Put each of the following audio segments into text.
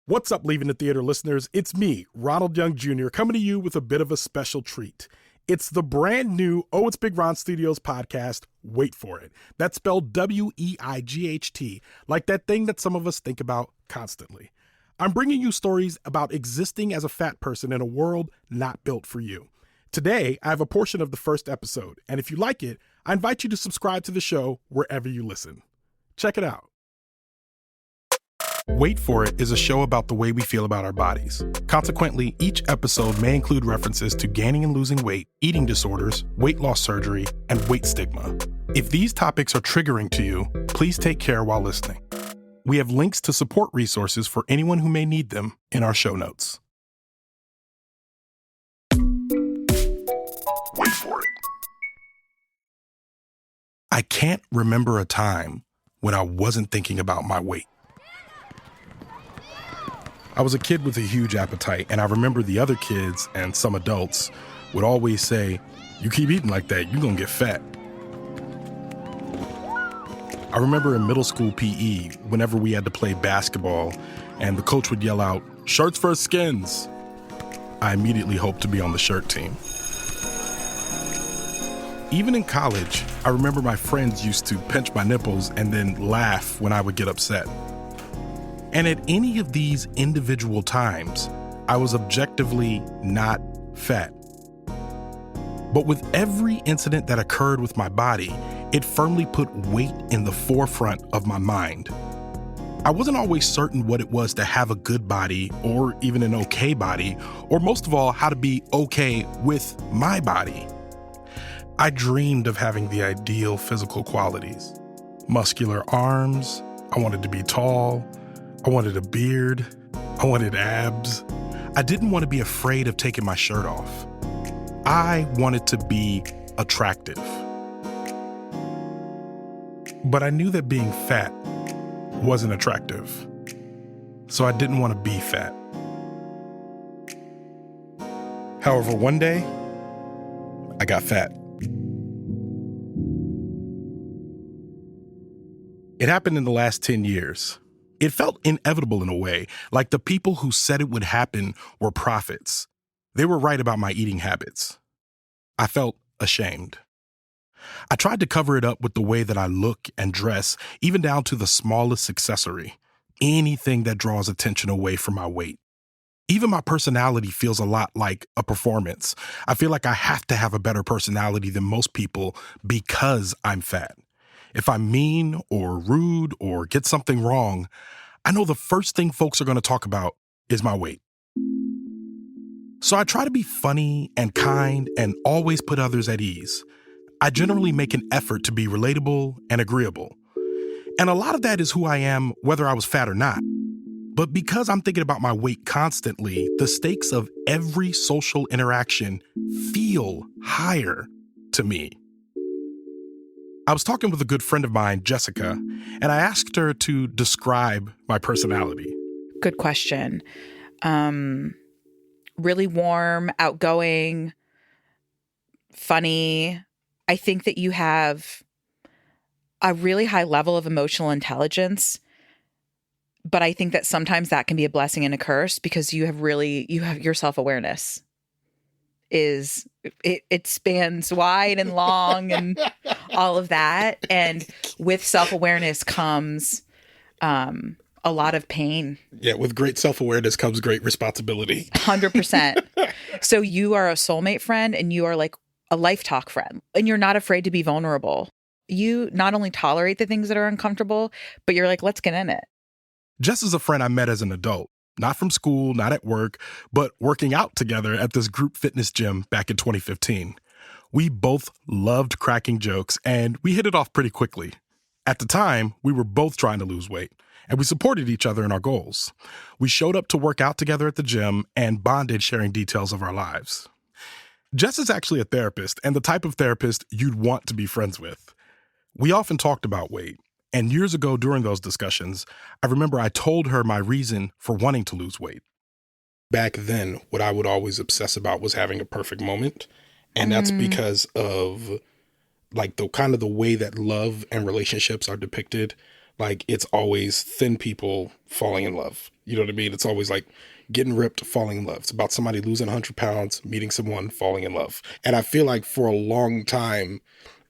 What's up, Leaving the Theater listeners? It's me, Ronald Young Jr., coming to you with a bit of a special treat. It's the brand new Oh, It's Big Ron Studios podcast, Wait For It. That's spelled W-E-I-G-H-T, like that thing that some of us think about constantly. I'm bringing you stories about existing as a fat person in a world not built for you. Today, I have a portion of the first episode, and if you like it, I invite you to subscribe to the show wherever you listen. Check it out. Wait For It is a show about the way we feel about our bodies. Consequently, each episode may include references to gaining and losing weight, eating disorders, weight loss surgery, and weight stigma. If these topics are triggering to you, please take care while listening. We have links to support resources for anyone who may need them in our show notes. Wait for it. I can't remember a time when I wasn't thinking about my weight. I was a kid with a huge appetite, and I remember the other kids and some adults would always say, "You keep eating like that, you're gonna get fat." I remember in middle school PE, whenever we had to play basketball and the coach would yell out, "Shirts versus skins," I immediately hoped to be on the shirt team. Even in college, I remember my friends used to pinch my nipples and then laugh when I would get upset. And at any of these individual times, I was objectively not fat. But with every incident that occurred with my body, it firmly put weight in the forefront of my mind. I wasn't always certain what it was to have a good body or even an okay body, or most of all, how to be okay with my body. I dreamed of having the ideal physical qualities. Muscular arms, I wanted to be tall, I wanted a beard, I wanted abs. I didn't want to be afraid of taking my shirt off. I wanted to be attractive. But I knew that being fat wasn't attractive. So I didn't want to be fat. However, one day, I got fat. It happened in the last 10 years. It felt inevitable in a way, like the people who said it would happen were prophets. They were right about my eating habits. I felt ashamed. I tried to cover it up with the way that I look and dress, even down to the smallest accessory, anything that draws attention away from my weight. Even my personality feels a lot like a performance. I feel like I have to have a better personality than most people because I'm fat. If I'm mean or rude or get something wrong, I know the first thing folks are going to talk about is my weight. So I try to be funny and kind and always put others at ease. I generally make an effort to be relatable and agreeable. And a lot of that is who I am, whether I was fat or not. But because I'm thinking about my weight constantly, the stakes of every social interaction feel higher to me. I was talking with a good friend of mine, Jessica, and I asked her to describe my personality. Good question. Really warm, outgoing, funny. I think that you have a really high level of emotional intelligence, but I think that sometimes that can be a blessing and a curse because you have your self-awareness it spans wide and long and all of that. And with self-awareness comes a lot of pain. Yeah, with great self-awareness comes great responsibility. 100%. So you are a soulmate friend and you are like a life talk friend and you're not afraid to be vulnerable. You not only tolerate the things that are uncomfortable, but you're like, let's get in it. Jess is a friend I met as an adult. Not from school, not at work, but working out together at this group fitness gym back in 2015. We both loved cracking jokes, and we hit it off pretty quickly. At the time, we were both trying to lose weight, and we supported each other in our goals. We showed up to work out together at the gym and bonded sharing details of our lives. Jess is actually a therapist, and the type of therapist you'd want to be friends with. We often talked about weight. And years ago during those discussions, I remember I told her my reason for wanting to lose weight. Back then, what I would always obsess about was having a perfect moment. And that's because of like the kind of the way that love and relationships are depicted. Like, it's always thin people falling in love. You know what I mean? It's always like getting ripped, falling in love. It's about somebody losing 100 pounds, meeting someone, falling in love. And I feel like for a long time,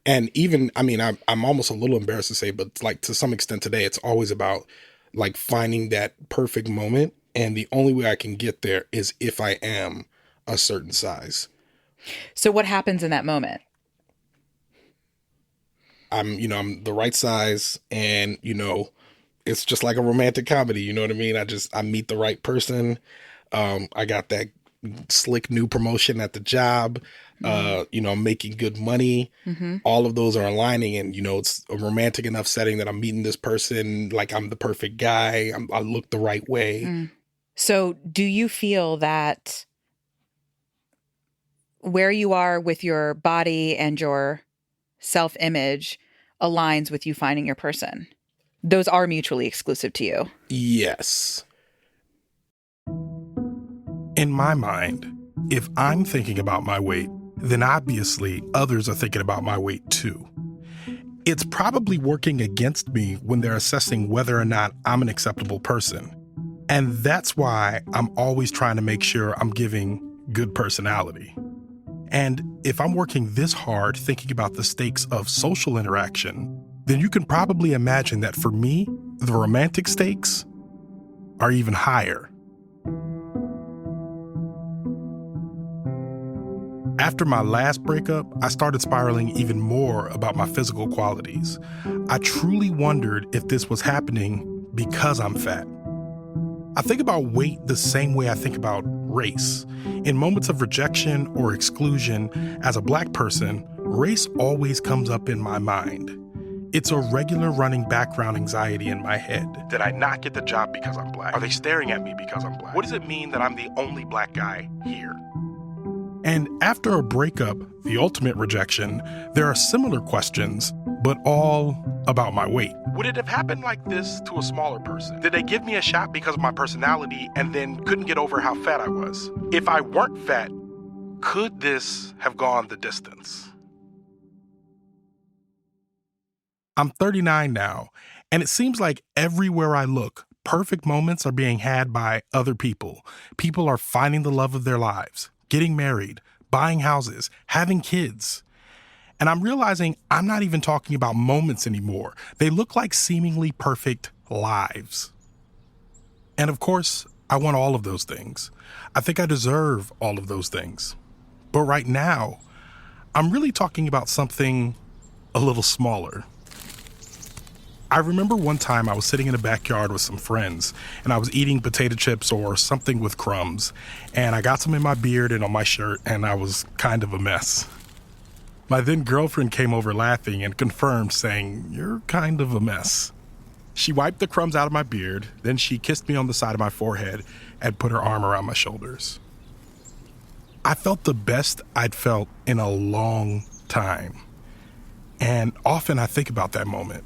and even, I mean, I'm almost a little embarrassed to say, but like to some extent today, it's always about like finding that perfect moment. And the only way I can get there is if I am a certain size. So what happens in that moment? I'm the right size, and, it's just like a romantic comedy. You know what I mean? I meet the right person. I got that slick new promotion at the job. I'm making good money. All of those are aligning, and, it's a romantic enough setting that I'm meeting this person. Like, I'm the perfect guy. I look the right way. So do you feel that where you are with your body and your self-image aligns with you finding your person? Those are mutually exclusive to you. Yes. In my mind, if I'm thinking about my weight, then obviously others are thinking about my weight too. It's probably working against me when they're assessing whether or not I'm an acceptable person. And that's why I'm always trying to make sure I'm giving good personality. And if I'm working this hard thinking about the stakes of social interaction, then you can probably imagine that for me, the romantic stakes are even higher. After my last breakup, I started spiraling even more about my physical qualities. I truly wondered if this was happening because I'm fat. I think about weight the same way I think about race. In moments of rejection or exclusion, as a Black person, race always comes up in my mind. It's a regular running background anxiety in my head. Did I not get the job because I'm Black? Are they staring at me because I'm Black? What does it mean that I'm the only Black guy here? And after a breakup, the ultimate rejection, there are similar questions, but all about my weight. Would it have happened like this to a smaller person? Did they give me a shot because of my personality and then couldn't get over how fat I was? If I weren't fat, could this have gone the distance? I'm 39 now, and it seems like everywhere I look, perfect moments are being had by other people. People are finding the love of their lives, getting married, buying houses, having kids. And I'm realizing I'm not even talking about moments anymore. They look like seemingly perfect lives. And of course, I want all of those things. I think I deserve all of those things. But right now, I'm really talking about something a little smaller. I remember one time I was sitting in a backyard with some friends, and I was eating potato chips or something with crumbs, and I got some in my beard and on my shirt, and I was kind of a mess. My then girlfriend came over laughing and confirmed, saying, "You're kind of a mess." She wiped the crumbs out of my beard, then she kissed me on the side of my forehead and put her arm around my shoulders. I felt the best I'd felt in a long time, and often I think about that moment.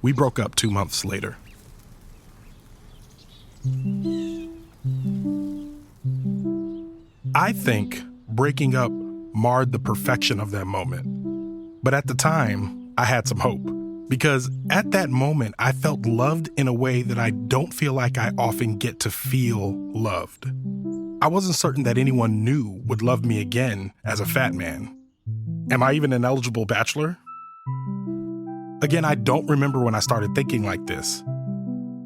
We broke up 2 months later. I think breaking up marred the perfection of that moment. But at the time, I had some hope. Because at that moment, I felt loved in a way that I don't feel like I often get to feel loved. I wasn't certain that anyone new would love me again as a fat man. Am I even an eligible bachelor? Again, I don't remember when I started thinking like this.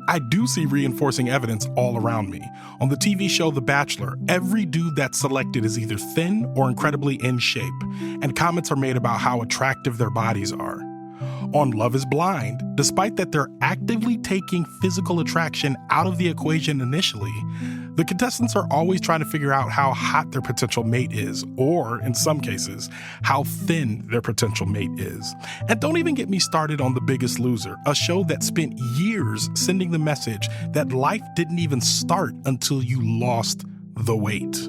I do see reinforcing evidence all around me. On the TV show The Bachelor, every dude that's selected is either thin or incredibly in shape, and comments are made about how attractive their bodies are. On Love is Blind, despite that they're actively taking physical attraction out of the equation initially, the contestants are always trying to figure out how hot their potential mate is, or, in some cases, how thin their potential mate is. And don't even get me started on The Biggest Loser, a show that spent years sending the message that life didn't even start until you lost the weight.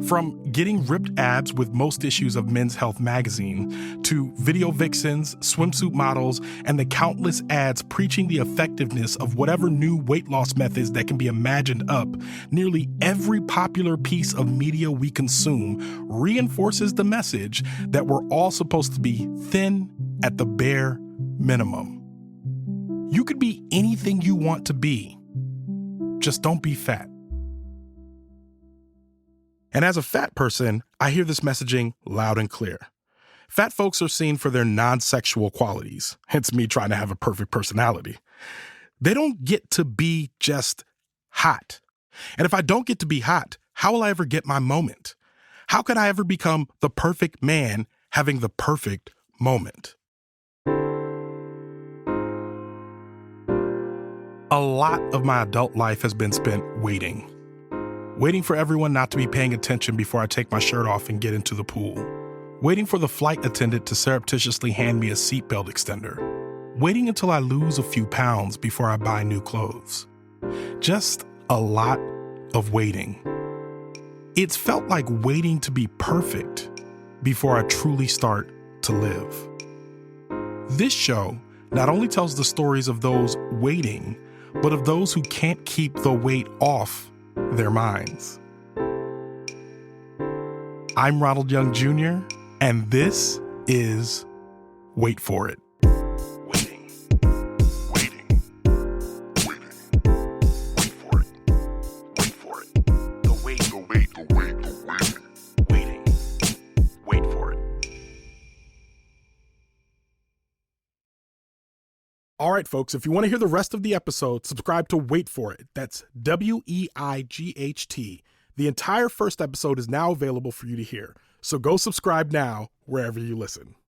From getting ripped abs with most issues of Men's Health magazine, to video vixens, swimsuit models, and the countless ads preaching the effectiveness of whatever new weight loss methods that can be imagined up, nearly every popular piece of media we consume reinforces the message that we're all supposed to be thin at the bare minimum. You could be anything you want to be. Just don't be fat. And as a fat person, I hear this messaging loud and clear. Fat folks are seen for their non-sexual qualities, hence me trying to have a perfect personality. They don't get to be just hot. And if I don't get to be hot, how will I ever get my moment? How could I ever become the perfect man having the perfect moment? A lot of my adult life has been spent waiting. Waiting for everyone not to be paying attention before I take my shirt off and get into the pool. Waiting for the flight attendant to surreptitiously hand me a seatbelt extender. Waiting until I lose a few pounds before I buy new clothes. Just a lot of waiting. It's felt like waiting to be perfect before I truly start to live. This show not only tells the stories of those waiting, but of those who can't keep the weight off their minds. I'm Ronald Young Jr., and this is Wait For It. Waiting, waiting, waiting, wait for it, wait for it. The wait, the wait, the wait, the waiting, wait for it. All right, folks, if you want to hear the rest of the episode, subscribe to Wait For It. That's WEIGHT. The entire first episode is now available for you to hear. So go subscribe now wherever you listen.